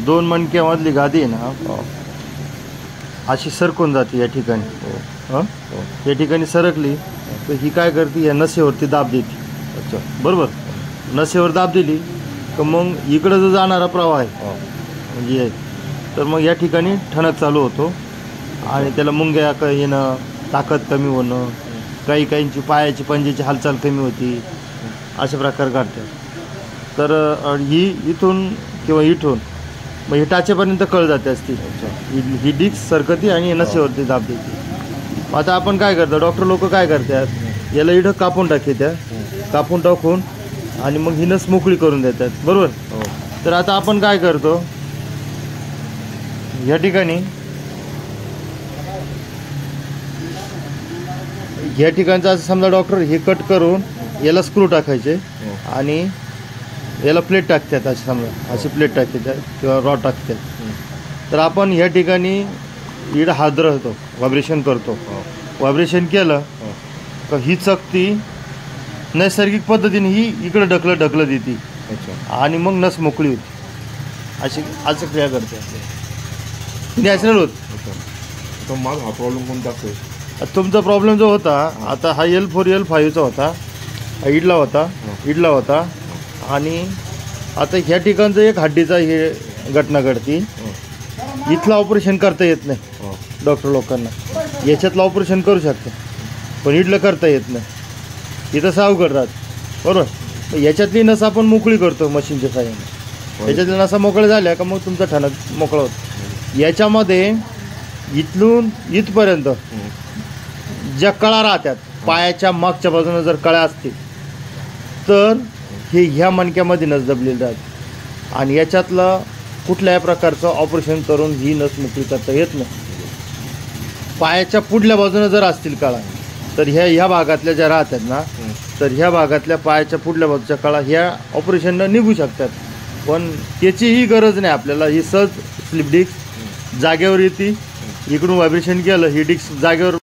दोन मणक्यामधली गादी आहे ना अशी सरकून जाते या ठिकाणी. या ठिकाणी सरकली तर ही काय करते, या नसेवरती दाब देते. अच्छा. बरोबर. नसेवर दाब दिली तर मग इकडं जो जाणारा प्रवाह आहे म्हणजे तर मग या ठिकाणी ठणक चालू होतो आणि त्याला मुंग्या येणं, ताकद कमी होणं, काही काहींची पायाची पंजेची हालचाल कमी होती, अशा प्रकार घडतात. तर ही इथून किंवा इथून मग हे टाचेपर्यंत कळ जाते असती. ही डिस्क सरकती आणि नसेवरती दाब देते. आता आपण काय करतो, डॉक्टर लोक काय करतात, याला इथं कापून टाकतात, कापून टाकून आणि मग ही नस मोकळी करून देतात. बरोबर. तर आता आपण काय करतो, या ठिकाणी या ठिकाणचं असं समजा डॉक्टर हे कट करून याला स्क्रू टाकायचे आणि याला प्लेट टाकतात. अशी समजा अशी प्लेट टाकतात किंवा रॉड टाकतात. तर आपण ह्या ठिकाणी इकडं हात धरतो, व्हायब्रेशन करतो. व्हायब्रेशन केलं का ही चकती नैसर्गिक पद्धतीने ही इकडं ढकलत देते आणि मग नस मोकळी होती. अशी क्रिया करते, नॅचरल होत. तर मग हा प्रॉब्लेम कोणता असेल? तुमचा प्रॉब्लेम जो होता आता हा L4 L5चा होता, हा इडला होता आणि आता ह्या ठिकाणचं एक हड्डीचा हे घटना घडती. इथलं ऑपरेशन करता येत नाही डॉक्टर लोकांना. याच्यातलं ऑपरेशन करू शकते पण इथलं करता येत नाही. इथं साव करतात. बरोबर. याच्यातली नस आपण मोकळी करतो मशीनच्या साहाय्याने. याच्यातल्या नसा मोकळ्या झाल्या का मग तुमचा ठणक मोकळा होतो. याच्यामध्ये इथून इथपर्यंत ज्या कळा राहतात, पायाच्या मागच्या बाजूने जर कळ्या असतील तर हे ह्या मणक्यामध्ये नस दबलेली राहते आणि याच्यातलं कुठल्याही प्रकारचं ऑपरेशन करून ही नस मोकळी करता येत नाही. पायाच्या पुढल्या बाजूने जर असतील कळा तर ह्या भागातल्या ज्या राहतात ना, तर ह्या भागातल्या पायाच्या पुढल्या बाजूच्या कळा ह्या ऑपरेशननं निघू शकतात. पण त्याचीही गरज नाही आपल्याला. ही सहज स्लिप डिस्क जागेवर येते, इकडून व्हायब्रेशन केलं ही डिस्क जागेवर